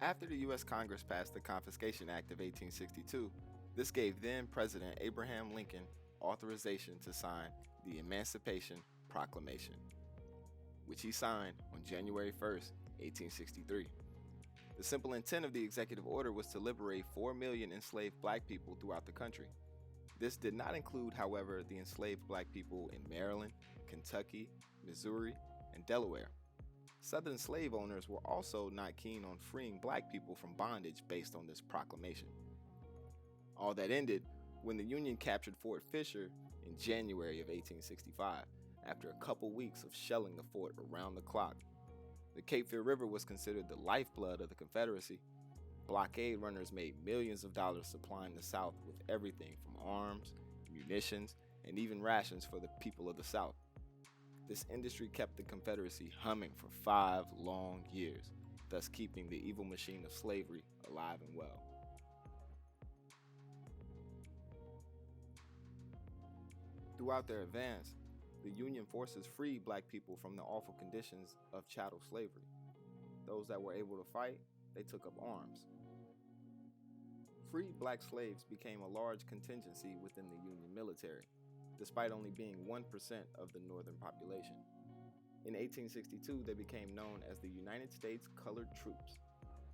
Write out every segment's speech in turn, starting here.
After the U.S. Congress passed the Confiscation Act of 1862, this gave then President Abraham Lincoln authorization to sign the Emancipation Proclamation, which he signed on January 1st, 1863. The simple intent of the executive order was to liberate 4 million enslaved black people throughout the country. This did not include, however, the enslaved black people in Maryland, Kentucky, Missouri, and Delaware. Southern slave owners were also not keen on freeing black people from bondage based on this proclamation. All that ended when the Union captured Fort Fisher in January of 1865 after a couple weeks of shelling the fort around the clock. The Cape Fear River was considered the lifeblood of the Confederacy. Blockade runners made millions of dollars supplying the South with everything from arms, munitions, and even rations for the people of the South. This industry kept the Confederacy humming for 5 long years, thus keeping the evil machine of slavery alive and well. Throughout their advance, the Union forces freed black people from the awful conditions of chattel slavery. Those that were able to fight, they took up arms. Freed black slaves became a large contingency within the Union military, despite only being 1% of the northern population. In 1862, they became known as the United States Colored Troops.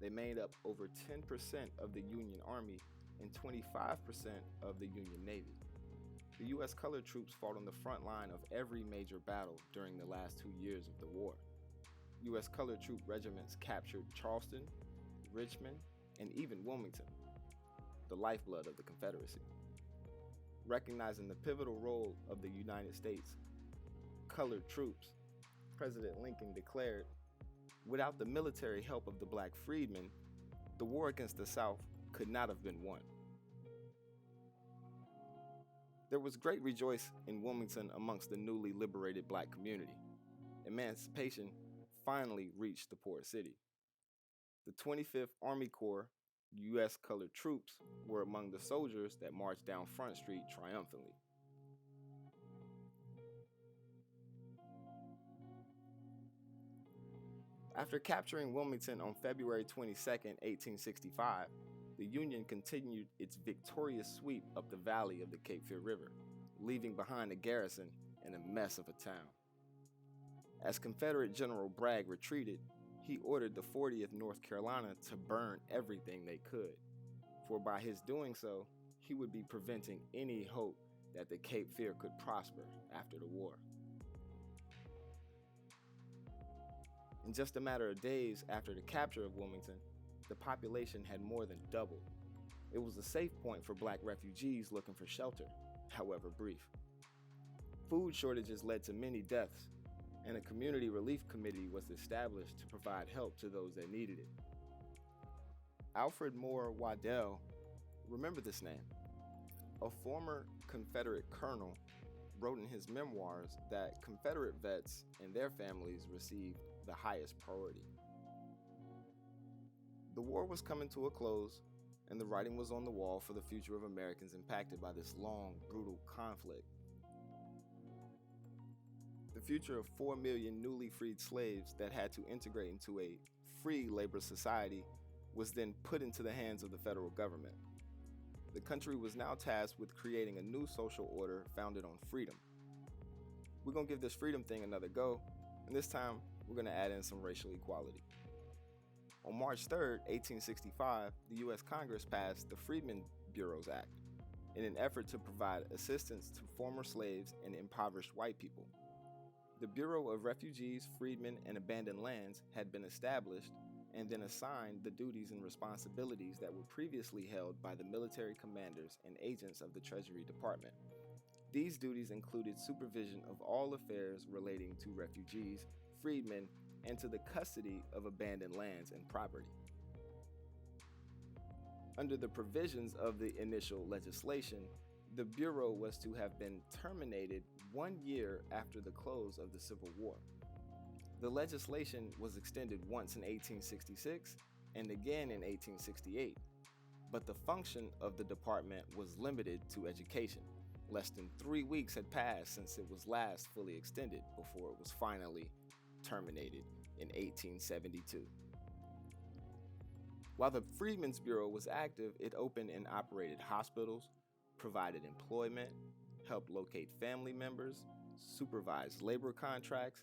They made up over 10% of the Union Army and 25% of the Union Navy. The U.S. Colored Troops fought on the front line of every major battle during the last 2 years of the war. U.S. Colored Troop regiments captured Charleston, Richmond, and even Wilmington, the lifeblood of the Confederacy. Recognizing the pivotal role of the United States Colored Troops, President Lincoln declared, "Without the military help of the black freedmen, the war against the South could not have been won." There was great rejoicing in Wilmington amongst the newly liberated black community. Emancipation finally reached the port city. The 25th Army Corps U.S. Colored Troops were among the soldiers that marched down Front Street triumphantly. After capturing Wilmington on February 22, 1865, the Union continued its victorious sweep up the valley of the Cape Fear River, leaving behind a garrison and a mess of a town. As Confederate General Bragg retreated, he ordered the 40th North Carolina to burn everything they could, for by his doing so, he would be preventing any hope that the Cape Fear could prosper after the war. In just a matter of days after the capture of Wilmington, the population had more than doubled. It was a safe point for black refugees looking for shelter, however brief. Food shortages led to many deaths, and a community relief committee was established to provide help to those that needed it. Alfred Moore Waddell, remember this name, a former Confederate colonel, wrote in his memoirs that Confederate vets and their families received the highest priority. The war was coming to a close, and the writing was on the wall for the future of Americans impacted by this long, brutal conflict. The future of 4 million newly freed slaves that had to integrate into a free labor society was then put into the hands of the federal government. The country was now tasked with creating a new social order founded on freedom. We're going to give this freedom thing another go, and this time we're going to add in some racial equality. On March 3, 1865, the U.S. Congress passed the Freedmen Bureaus Act in an effort to provide assistance to former slaves and impoverished white people. The Bureau of Refugees, Freedmen, and Abandoned Lands had been established and then assigned the duties and responsibilities that were previously held by the military commanders and agents of the Treasury Department. These duties included supervision of all affairs relating to refugees, freedmen, and to the custody of abandoned lands and property. Under the provisions of the initial legislation, the Bureau was to have been terminated 1 year after the close of the Civil War. The legislation was extended once in 1866 and again in 1868, but the function of the department was limited to education. Less than 3 weeks had passed since it was last fully extended before it was finally terminated in 1872. While the Freedmen's Bureau was active, it opened and operated hospitals, provided employment, helped locate family members, supervised labor contracts,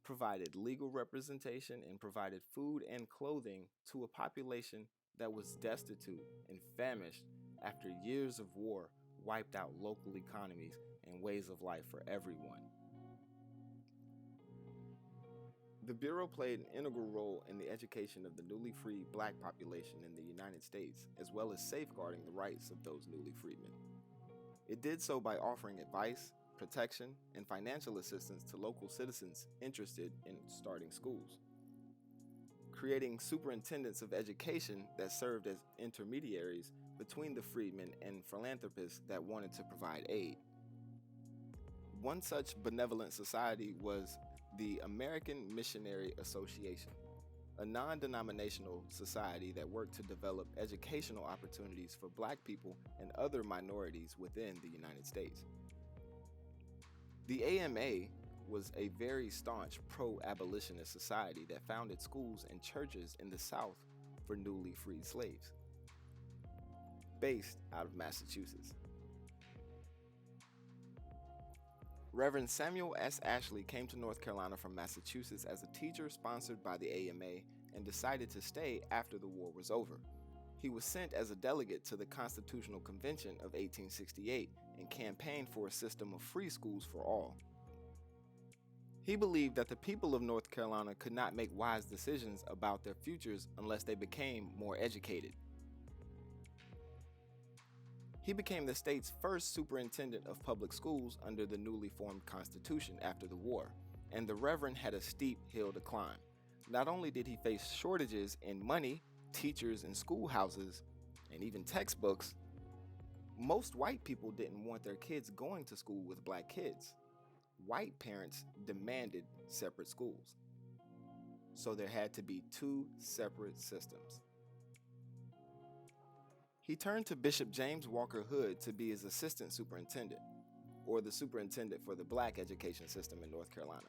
provided legal representation, and provided food and clothing to a population that was destitute and famished after years of war wiped out local economies and ways of life for everyone. The Bureau played an integral role in the education of the newly freed black population in the United States, as well as safeguarding the rights of those newly freedmen. It did so by offering advice, protection, and financial assistance to local citizens interested in starting schools, creating superintendents of education that served as intermediaries between the freedmen and philanthropists that wanted to provide aid. One such benevolent society was the American Missionary Association, a non-denominational society that worked to develop educational opportunities for black people and other minorities within the United States. The AMA was a very staunch pro-abolitionist society that founded schools and churches in the South for newly freed slaves, based out of Massachusetts. Reverend Samuel S. Ashley came to North Carolina from Massachusetts as a teacher sponsored by the AMA and decided to stay after the war was over. He was sent as a delegate to the Constitutional Convention of 1868 and campaigned for a system of free schools for all. He believed that the people of North Carolina could not make wise decisions about their futures unless they became more educated. He became the state's first superintendent of public schools under the newly formed Constitution after the war, and the Reverend had a steep hill to climb. Not only did he face shortages in money, teachers, and schoolhouses, and even textbooks, most white people didn't want their kids going to school with black kids. White parents demanded separate schools, so there had to be two separate systems. He turned to Bishop James Walker Hood to be his assistant superintendent, or the superintendent for the black education system in North Carolina.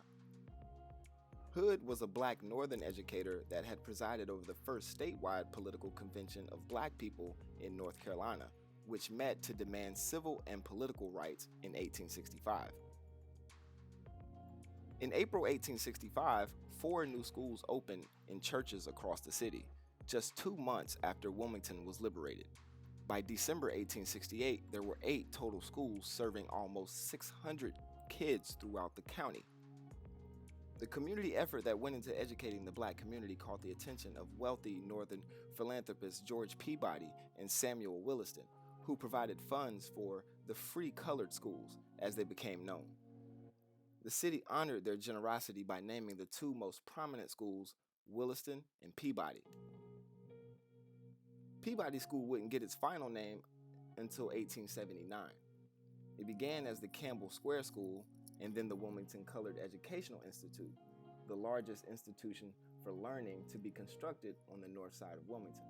Hood was a black Northern educator that had presided over the first statewide political convention of black people in North Carolina, which met to demand civil and political rights in 1865. In April 1865, 4 new schools opened in churches across the city, just 2 months after Wilmington was liberated. By December 1868, there were 8 total schools serving almost 600 kids throughout the county. The community effort that went into educating the black community caught the attention of wealthy Northern philanthropists George Peabody and Samuel Williston, who provided funds for the free colored schools as they became known. The city honored their generosity by naming the 2 most prominent schools, Williston and Peabody. Peabody School wouldn't get its final name until 1879. It began as the Campbell Square School and then the Wilmington Colored Educational Institute, the largest institution for learning to be constructed on the north side of Wilmington.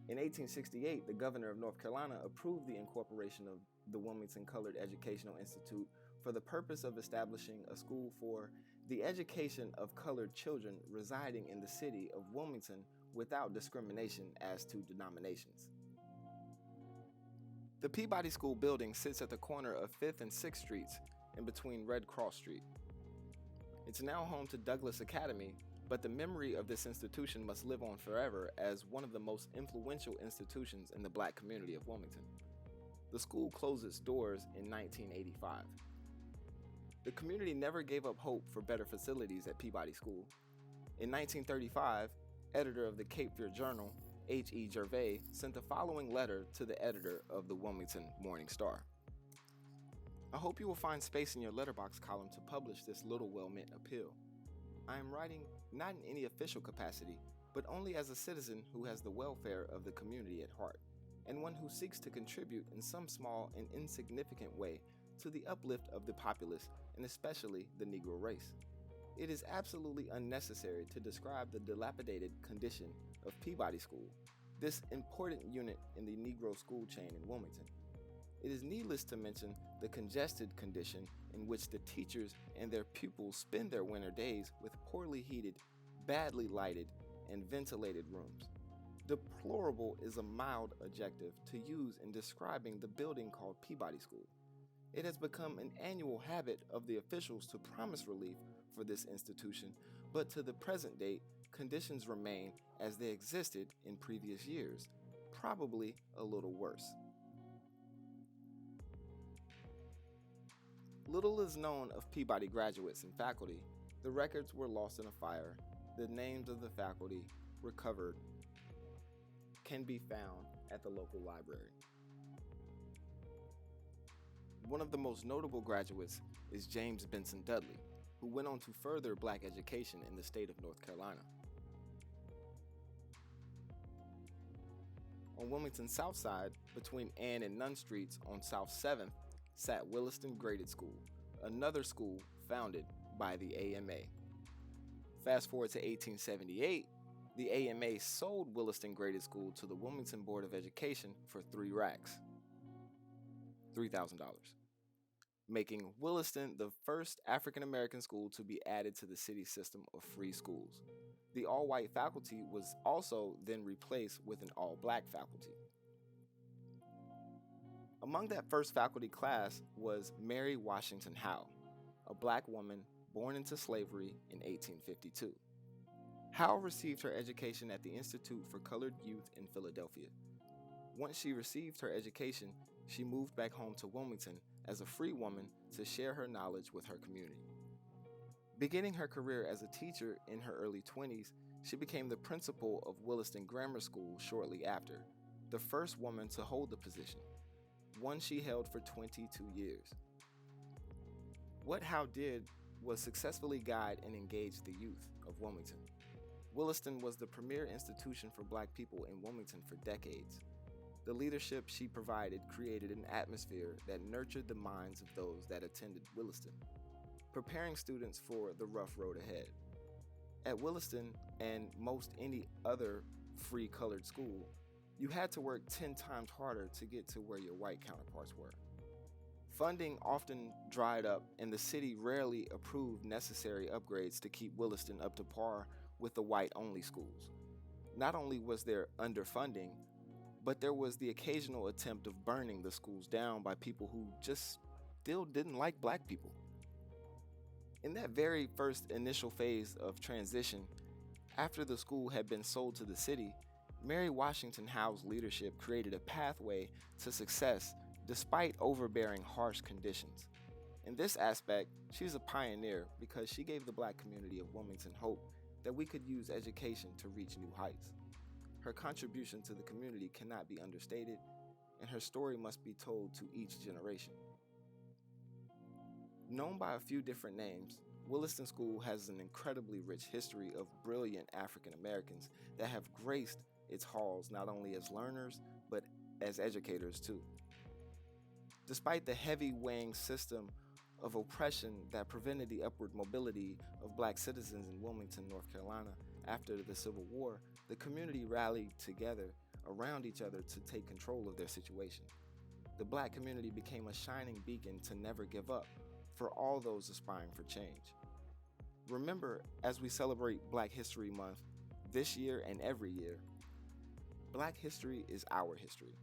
In 1868, the governor of North Carolina approved the incorporation of the Wilmington Colored Educational Institute for the purpose of establishing a school for the education of colored children residing in the city of Wilmington without discrimination as to denominations. The Peabody School building sits at the corner of 5th and 6th Streets in between Red Cross Street. It's now home to Douglas Academy, but the memory of this institution must live on forever as one of the most influential institutions in the black community of Wilmington. The school closed its doors in 1985. The community never gave up hope for better facilities at Peabody School. In 1935, editor of the Cape Fear Journal, H.E. Gervais, sent the following letter to the editor of the Wilmington Morning Star. I hope you will find space in your letterbox column to publish this little well-meant appeal. I am writing not in any official capacity, but only as a citizen who has the welfare of the community at heart, and one who seeks to contribute in some small and insignificant way to the uplift of the populace and especially the Negro race. It is absolutely unnecessary to describe the dilapidated condition of Peabody School, this important unit in the Negro school chain in Wilmington. It is needless to mention the congested condition in which the teachers and their pupils spend their winter days with poorly heated, badly lighted, and ventilated rooms. Deplorable is a mild adjective to use in describing the building called Peabody School. It has become an annual habit of the officials to promise relief for this institution, but to the present date, conditions remain as they existed in previous years, probably a little worse. Little is known of Peabody graduates and faculty. The records were lost in a fire. The names of the faculty recovered can be found at the local library. One of the most notable graduates is James Benson Dudley, who went on to further black education in the state of North Carolina. On Wilmington's south side, between Ann and Nunn Streets on South 7th, sat Williston Graded School, another school founded by the AMA. Fast forward to 1878, the AMA sold Williston Graded School to the Wilmington Board of Education for $3,000, making Williston the first African American school to be added to the city's system of free schools. The all-white faculty was also then replaced with an all-black faculty. Among that first faculty class was Mary Washington Howe, a black woman born into slavery in 1852. Howe received her education at the Institute for Colored Youth in Philadelphia. Once she received her education, she moved back home to Wilmington as a free woman to share her knowledge with her community. Beginning her career as a teacher in her early 20s, she became the principal of Williston Grammar School shortly after, the first woman to hold the position, one she held for 22 years. What Howe did was successfully guide and engage the youth of Wilmington. Williston was the premier institution for black people in Wilmington for decades. The leadership she provided created an atmosphere that nurtured the minds of those that attended Williston, preparing students for the rough road ahead. At Williston and most any other free colored school, you had to work 10 times harder to get to where your white counterparts were. Funding often dried up, and the city rarely approved necessary upgrades to keep Williston up to par with the white-only schools. Not only was there underfunding, but there was the occasional attempt of burning the schools down by people who just still didn't like black people. In that very first initial phase of transition, after the school had been sold to the city, Mary Washington Howe's leadership created a pathway to success despite overbearing harsh conditions. In this aspect, she's a pioneer because she gave the black community of Wilmington hope that we could use education to reach new heights. Her contribution to the community cannot be understated, and her story must be told to each generation. Known by a few different names, Williston School has an incredibly rich history of brilliant African Americans that have graced its halls not only as learners, but as educators too. Despite the heavy weighing system of oppression that prevented the upward mobility of black citizens in Wilmington, North Carolina after the Civil War, the community rallied together around each other to take control of their situation. The black community became a shining beacon to never give up for all those aspiring for change. Remember, as we celebrate Black History Month this year and every year, Black history is our history.